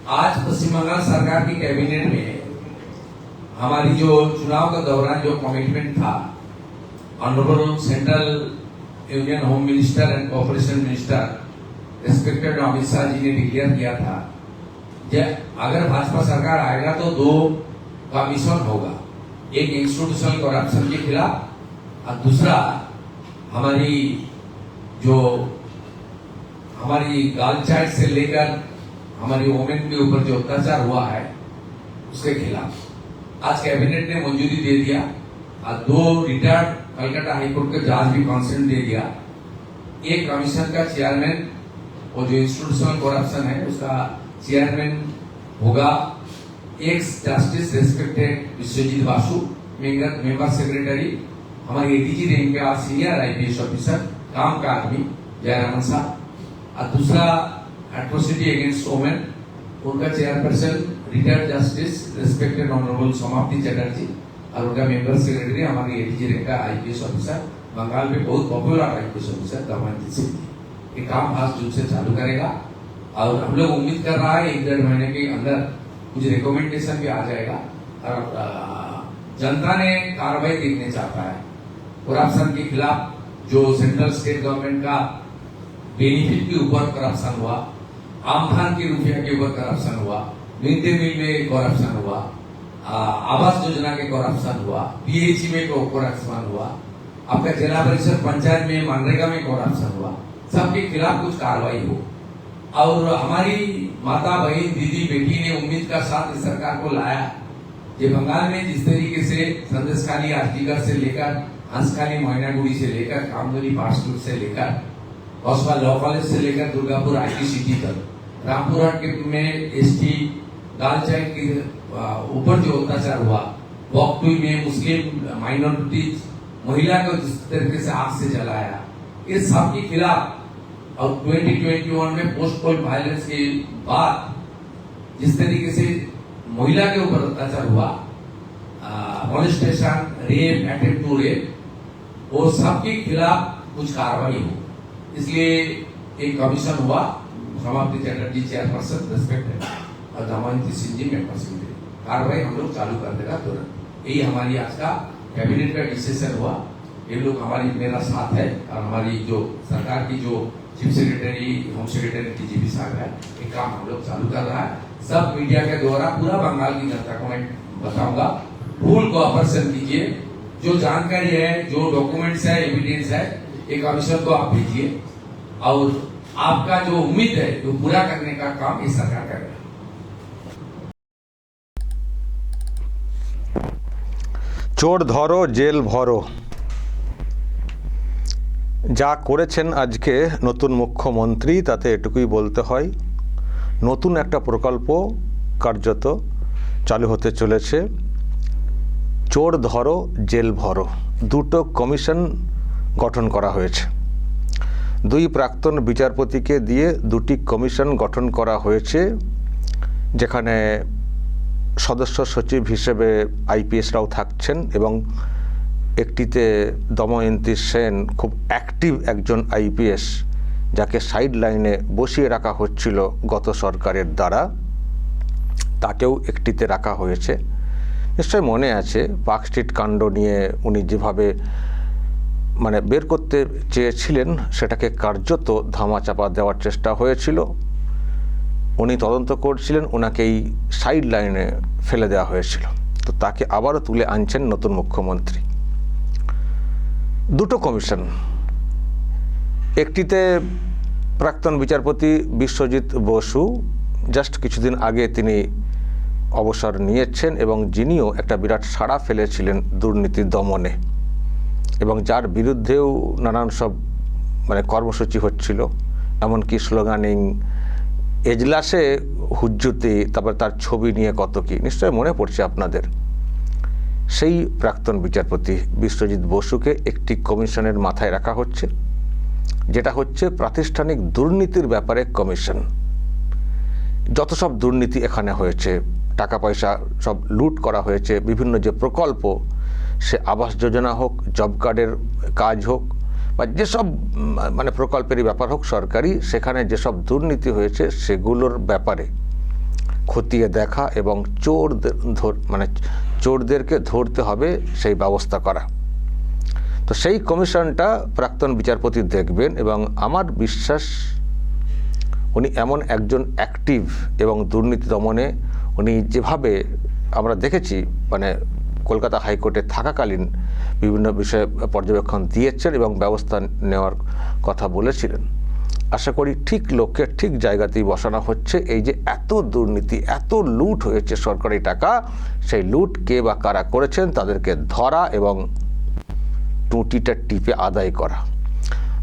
आज पश्चिम बंगाल सरकार की कैबिनेट में हमारी जो चुनाव के दौरान जो कमिटमेंट था, honourable central union home minister and cooperation minister respected Amit Shah ji ने डिक्लेयर किया था कि अगर भाजपा सरकार आएगा तो 2 कमीशन होगा, एक इंस्टीट्यूशनल करप्शन के खिलाफ और दूसरा हमारी गर्ल चाइल्ड से लेकर हमारी वोमेन के ऊपर जो अत्याचार हुआ है उसके खिलाफ। आज कैबिनेट ने मंजूरी दे दिया और 2 रिटायर्ड कलकत्ता हाईकोर्ट के जज भी कंसेंट दे दिया। एक कमीशन का चेयरमैन और जो इंस्टीट्यूशनल करप्शन है उसका चेयरमैन होगा ex justice respected Biswajit Basu, member secretary हमारी एडीजी रैंक के आज सीनियर आईपीएस ऑफिसर काम का आदमी जयरामन साहब, और दूसरा एट्रोसिटी अगेंस्ट वुमेन उनका chairperson retired justice respected honourable समाप्ति चटर्जी, और उनका मेंबर सेक्रेटरी हमारी एडीजी रैंक का आईपीएस ऑफिसर, बंगाल में बहुत popular IPS officer Damayanti Singh. ये काम 5 जून से चालू करेगा और हम लोग उम्मीद कर रहा है 1-1.5 महीने के अंदर कुछ रिकमेंडेशन भी आ जाएगा और जनता ने कार्रवाई देखने चाहता है। करप्शन के खिलाफ जो सेंट्रल स्टेट गवर्नमेंट का बेनिफिट के ऊपर करप्शन हुआ, आमखान के रुपया के ऊपर करप्शन हुआ, मिड डे मील में करप्शन हुआ, आवास योजना के करप्शन हुआ, पीएचई में करप्शन हुआ, आपका जिला परिषद पंचायत में मनरेगा में करप्शन हुआ, सबके खिलाफ कुछ कार्रवाई हो। और हमारी माता बहन दीदी बेटी ने उम्मीद का साथ इस सरकार को लाया कि बंगाल में जिस तरीके से संदेशखाली आर्टिकल से लेकर हंसखाली मैनागुड़ी से लेकर कामदुनी पार्सलूट से लेकर कस्बा लॉ कॉलेज से लेकर दुर्गापुर आईटी सिटी तक, रामपुरहाट में एसटी गर्ल चाइल्ड के ऊपर जो अत्याचार हुआ, बॉक्टुई में मुस्लिम माइनॉरिटीज महिला को जिस तरीके से आग से जलाया, इस सब के खिलाफ। और 2021 में पोस्ट पोल वायलेंस के बाद जिस तरीके से महिला के ऊपर अत्याचार हुआ, molestation, rape, attempt to rape, वो सबके खिलाफ कुछ कार्रवाई हो, इसलिए एक कमीशन हुआ। समाप्ति चटर्जी चेयरपर्सन रेस्पेक्टेड और दमयंती सिंह जी मेंबर सेक्रेटरी, कार्रवाई हम लोग चालू कर देगा तुरंत। यही हमारी आज का कैबिनेट का डिसीजन हुआ। ये लोग हमारी मेरा साथ है और हमारी जो सरकार की जो chief secretary home secretary TGP साहब है, ये काम हम लोग चालू कर रहा है। सब मीडिया के द्वारा पूरा बंगाल की जनता को मैं बताऊंगा, फुल कोऑपरेशन कीजिए। जो जानकारी है, जो डॉक्यूमेंट्स है, एविडेंस है, एक कमीशन को आप भेजिए और आपका जो उम्मीद है वो पूरा करने का काम इस सरकार करेगा। চোর ধরো জেল ভরো, যা করেছেন আজকে নতুন মুখ্যমন্ত্রী তাতে এটুকুই বলতে হয়, নতুন একটা প্রকল্প কার্যত চালু হতে চলেছে। চোর ধরো জেল ভরো, 2টো কমিশন গঠন করা হয়েছে। 2 প্রাক্তন বিচারপতিকে দিয়ে 2টি কমিশন গঠন করা হয়েছে, যেখানে সদস্য সচিব হিসেবে আইপিএসরাও থাকছেন এবং একটিতে দময়ন্তী সেন খুব অ্যাক্টিভ একজন আইপিএস, যাকে সাইড লাইনে বসিয়ে রাখা হচ্ছিল গত সরকারের দ্বারা, তাকেও একটিতে রাখা হয়েছে। নিশ্চয় মনে আছে পার্কস্ট্রিট কাণ্ড নিয়ে উনি যেভাবে বের করতে চেয়েছিলেন, সেটাকে কার্যত ধামাচাপা দেওয়ার চেষ্টা হয়েছিল। উনি তদন্ত করছিলেন, ওনাকেই সাইড লাইনে ফেলে দেওয়া হয়েছিল। তো তাকে আবারও তুলে আনছেন নতুন মুখ্যমন্ত্রী। 2টো কমিশন, একটিতে প্রাক্তন বিচারপতি বিশ্বজিৎ বসু, জাস্ট কিছুদিন আগে তিনি অবসর নিয়েছেন এবং যিনিও একটা বিরাট সাড়া ফেলেছিলেন দুর্নীতি দমনে এবং যার বিরুদ্ধেও নানান সব কর্মসূচি হচ্ছিল, এমনকি স্লোগানিং, এজলাসে হুজ্জুতি, তারপর তার ছবি নিয়ে কত কি নিশ্চয় মনে পড়ছে আপনাদের। সেই প্রাক্তন বিচারপতি বিশ্বজিৎ বসুকে একটি কমিশনের মাথায় রাখা হচ্ছে, যেটা হচ্ছে প্রাতিষ্ঠানিক দুর্নীতির ব্যাপারে কমিশন। যত সব দুর্নীতি এখানে হয়েছে, টাকা পয়সা সব লুট করা হয়েছে, বিভিন্ন যে প্রকল্প, সে আবাস যোজনা হোক, জব কার্ডের কাজ হোক, বা যেসব প্রকল্পেরই ব্যাপার হোক সরকারি, সেখানে যেসব দুর্নীতি হয়েছে সেগুলোর ব্যাপারে খতিয়ে দেখা এবং চোরদেরকে ধরতে হবে সেই ব্যবস্থা করা। তো সেই কমিশনটা প্রাক্তন বিচারপতি দেখবেন এবং আমার বিশ্বাস উনি এমন একজন অ্যাক্টিভ এবং দুর্নীতি দমনে উনি যেভাবে আমরা দেখেছি মানে কলকাতা হাইকোর্টে থাকাকালীন বিভিন্ন বিষয়ে পর্যবেক্ষণ দিয়েছেন এবং ব্যবস্থা নেওয়ার কথা বলেছিলেন, আশা করি ঠিক লোককে ঠিক জায়গাতেই বসানো হচ্ছে। এই যে এত দুর্নীতি, এত লুট হয়েছে সরকারি টাকা, সেই লুট কে বা কারা করেছেন তাদেরকে ধরা এবং টুটিটা টিপে আদায় করা।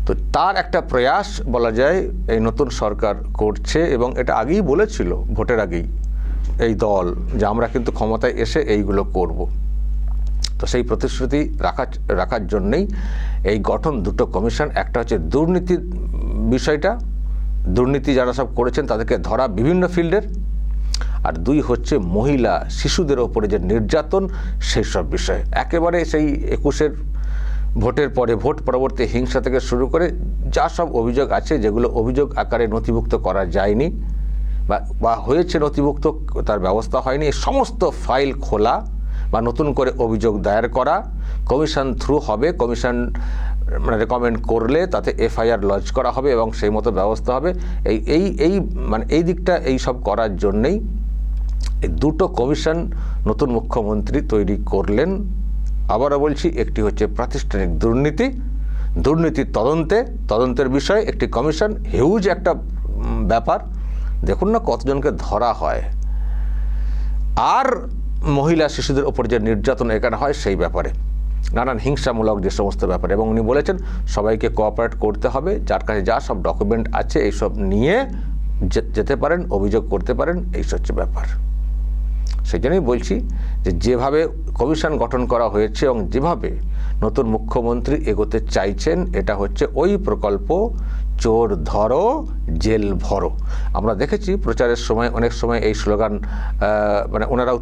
তো তার একটা প্রয়াস বলা যায় এই নতুন সরকার করছে এবং এটা আগেই বলেছিল ভোটের আগেই এই দল যে আমরা কিন্তু ক্ষমতায় এসে এইগুলো করব। তো সেই প্রতিশ্রুতি রাখার জন্যই এই গঠন দুটো কমিশন। একটা হচ্ছে দুর্নীতির বিষয়টা, দুর্নীতি যারা সব করেছেন তাদেরকে ধরা বিভিন্ন ফিল্ডের, আর দুই হচ্ছে মহিলা শিশুদের ওপরে যে নির্যাতন সেই সব বিষয়ে। একেবারে সেই 21-এর ভোটের পরে ভোট পরবর্তী হিংসা থেকে শুরু করে যা সব অভিযোগ আছে, যেগুলো অভিযোগ আকারে নথিভুক্ত করা যায়নি বা হয়েছে নথিভুক্ত তার ব্যবস্থা হয়নি, এই সমস্ত ফাইল খোলা বা নতুন করে অভিযোগ দায়ের করা, কমিশন থ্রু হবে, কমিশন মানে রেকমেন্ড করলে তাতে এফআইআর লজ করা হবে এবং সেই মতো ব্যবস্থা হবে। এই দিকটা এই সব করার জন্যেই এই দুটো কমিশন নতুন মুখ্যমন্ত্রী তৈরি করলেন। আবারও বলছি, একটি হচ্ছে প্রাতিষ্ঠানিক দুর্নীতির তদন্তের বিষয়ে একটি কমিশন, হিউজ একটা ব্যাপার, দেখুন না কতজনকে ধরা হয়, আর মহিলা শিশুদের ওপর যে নির্যাতন এখানে হয় সেই ব্যাপারে, নানান হিংসামূলক যে সমস্ত ব্যাপারে। এবং উনি বলেছেন সবাইকে কোঅপারেট করতে হবে, যার কাছে যা সব ডকুমেন্ট আছে এইসব নিয়ে যেতে পারেন, অভিযোগ করতে পারেন, এই হচ্ছে ব্যাপার। সেই জন্যই বলছি যে যেভাবে কমিশন গঠন করা হয়েছে এবং যেভাবে নতুন মুখ্যমন্ত্রী এগোতে চাইছেন, এটা হচ্ছে ওই প্রকল্প চোর ধরো জেল ভরো। আমরা দেখেছি প্রচারের সময় অনেক সময় এই স্লোগান মানে ওনারাও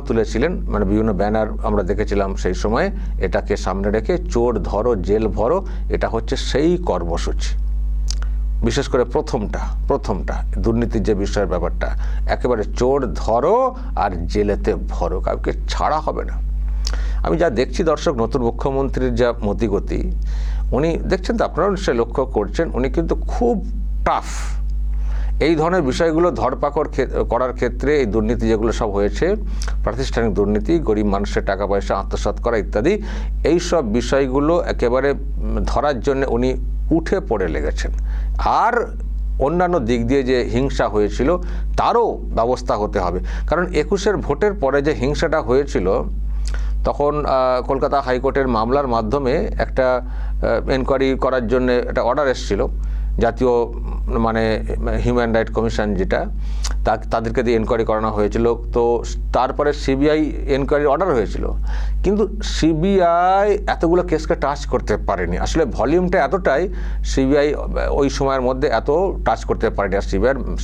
তুলেছিলেন, মানে বিভিন্ন ব্যানার আমরা দেখেছিলাম সেই সময়, এটাকে সামনে রেখে চোর ধরো জেল ভরো, এটা হচ্ছে সেই কর্মসূচি। বিশেষ করে প্রথমটা দুর্নীতির যে বিষয়ের ব্যাপারটা, একেবারে চোর ধরো আর জেলেতে ভরো, কাউকে ছাড়া হবে না। আমি যা দেখছি দর্শক, নতুন মুখ্যমন্ত্রীর যা মতিগতি, উনি দেখছেন তো, আপনারাও সে লক্ষ্য করছেন, উনি কিন্তু খুব টাফ এই ধরনের বিষয়গুলো ধরপাকড় করার ক্ষেত্রে। এই দুর্নীতি যেগুলো সব হয়েছে, প্রাতিষ্ঠানিক দুর্নীতি, গরিব মানুষের টাকা পয়সা আত্মসাৎ করা ইত্যাদি, এই সব বিষয়গুলো একেবারে ধরার জন্য উনি উঠে পড়ে লেগেছেন। আর অন্যান্য দিক দিয়ে যে হিংসা হয়েছিল তারও ব্যবস্থা হতে হবে, কারণ 21-এর ভোটের পরে যে হিংসাটা হয়েছিল, তখন কলকাতা হাইকোর্টের মামলার মাধ্যমে একটা এনকোয়ারি করার জন্য একটা অর্ডার এসেছিল, জাতীয় মানে হিউম্যান রাইট কমিশন যেটা, তাদেরকে দিয়ে এনকোয়ারি করানো হয়েছিল। তো তারপরে সিবিআই এনকোয়ারির অর্ডার হয়েছিল, কিন্তু সিবিআই এতগুলো কেসকে টাচ করতে পারেনি। আসলে ভলিউমটা এতটাই, সিবিআই ওই সময়ের মধ্যে এত টাচ করতে পারেনি। আর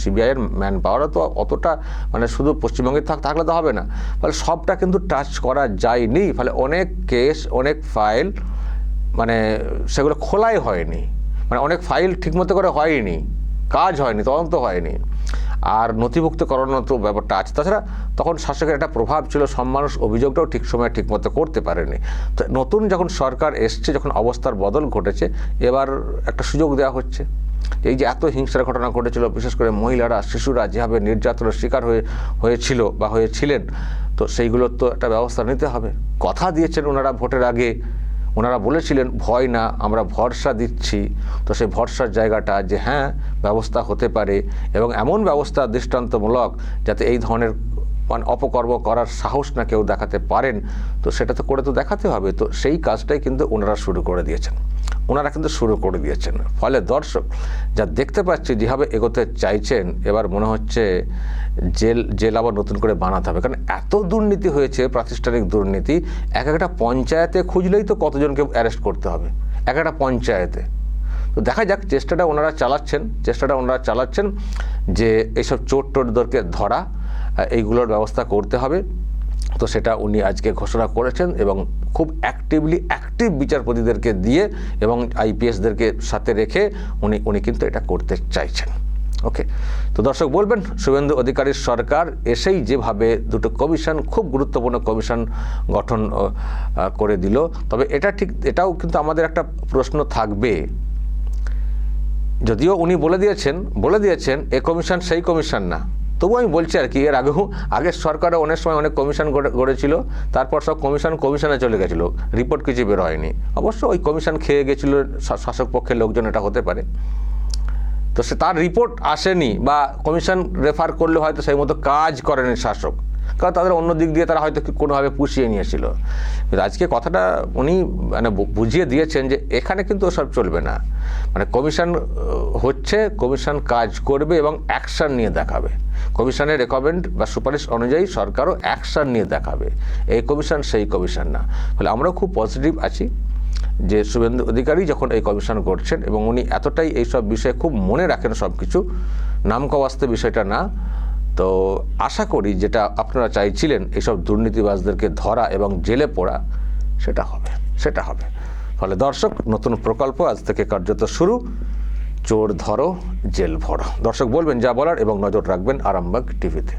সিবিআইয়ের ম্যান পাওয়ারও তো অতটা, মানে শুধু পশ্চিমবঙ্গে থাকলে তো হবে না, ফলে সবটা কিন্তু টাচ করা যায়নি। ফলে অনেক কেস, অনেক ফাইল মানে সেগুলো খোলাই হয়নি, মানে অনেক ফাইল ঠিকমতো করে হয়নি, কাজ হয়নি, তদন্ত হয়নি, আর নথিভুক্ত করানোর তো ব্যাপারটা আছে। তাছাড়া তখন শাসকের একটা প্রভাব ছিল, সব মানুষ অভিযোগটাও ঠিক সময়ে ঠিকমতো করতে পারেনি। তো নতুন যখন সরকার এসছে, যখন অবস্থার বদল ঘটেছে, এবার একটা সুযোগ দেওয়া হচ্ছে। এই যে এত হিংসার ঘটনা ঘটেছিল, বিশেষ করে মহিলারা, শিশুরা যেভাবে নির্যাতনের শিকার হয়েছিল বা হয়েছিলেন, তো সেইগুলোর তো একটা ব্যবস্থা নিতে হবে। কথা দিয়েছেন ওনারা ভোটের আগে, ওনারা বলেছিলেন ভয় না, আমরা ভরসা দিচ্ছি। তো সেই ভরসার জায়গাটা যে হ্যাঁ ব্যবস্থা হতে পারে, এবং এমন ব্যবস্থা দৃষ্টান্তমূলক যাতে এই ধরনের মানে অপকর্ম করার সাহস না কেউ দেখাতে পারেন, তো সেটা তো করে তো দেখাতে হবে। তো সেই কাজটাই কিন্তু ওনারা শুরু করে দিয়েছেন। ফলে দর্শক যা দেখতে পাচ্ছি, যেভাবে এগোতে চাইছেন, এবার মনে হচ্ছে জেল আবার নতুন করে বানাতে হবে, কারণ এত দুর্নীতি হয়েছে, প্রাতিষ্ঠানিক দুর্নীতি। একটা পঞ্চায়েতে খুঁজলেই তো কতজনকে অ্যারেস্ট করতে হবে, একটা পঞ্চায়েতে। তো দেখা যাক, চেষ্টাটা ওনারা চালাচ্ছেন যে এইসব চোরদেরকে ধরা, এইগুলোর ব্যবস্থা করতে হবে। তো সেটা উনি আজকে ঘোষণা করেছেন, এবং খুব অ্যাক্টিভ বিচারপতিদেরকে দিয়ে এবং আইপিএসদেরকে সাথে রেখে উনি কিন্তু এটা করতে চাইছেন। ওকে, তো দর্শক বলবেন শুভেন্দু অধিকারীর সরকার এসেই যেভাবে দুটো কমিশন, খুব গুরুত্বপূর্ণ কমিশন গঠন করে দিল, তবে এটাও কিন্তু আমাদের একটা প্রশ্ন থাকবে, যদিও উনি বলে দিয়েছেন এ কমিশন সেই কমিশন না, তবু আমি বলছি আর কি, এর আগের সরকারে অনেক সময় অনেক কমিশন গড়েছিল, তারপর সব কমিশনে চলে গেছিল, রিপোর্ট কিছু বের হয়নি। অবশ্য ওই কমিশন খেয়ে গেছিল শাসক পক্ষের লোকজন, এটা হতে পারে। তো তার রিপোর্ট আসেনি বা কমিশন রেফার করলে হয়তো সেই মতো কাজ করেনি শাসক, কারণ তাদের অন্য দিক দিয়ে তারা হয়তো কোনোভাবে পুষিয়ে নিয়েছিল। আজকে কথাটা উনি মানে বুঝিয়ে দিয়েছেন যে এখানে কিন্তু ওসব চলবে না, মানে কমিশন হচ্ছে, কমিশন কাজ করবে এবং অ্যাকশন নিয়ে দেখাবে, কমিশনের রেকমেন্ড বা সুপারিশ অনুযায়ী সরকারও অ্যাকশন নিয়ে দেখাবে। এই কমিশন সেই কমিশন না। ফলে আমরাও খুব পজিটিভ আছি যে শুভেন্দু অধিকারী যখন এই কমিশন করছেন এবং উনি এতটাই এইসব বিষয়ে খুব মনে রাখেন, সব কিছু নামকাওয়াস্তে বিষয়টা না। তো আশা করি যেটা আপনারা চাইছিলেন, এইসব দুর্নীতিবাজদেরকে ধরা এবং জেলে পোড়া, সেটা হবে। ফলে দর্শক, নতুন প্রকল্প আজ থেকে কার্যত শুরু, চোর ধরো জেল ভরো। দর্শক বলবেন যা বলার এবং নজর রাখবেন আরামবাগ টিভিতে।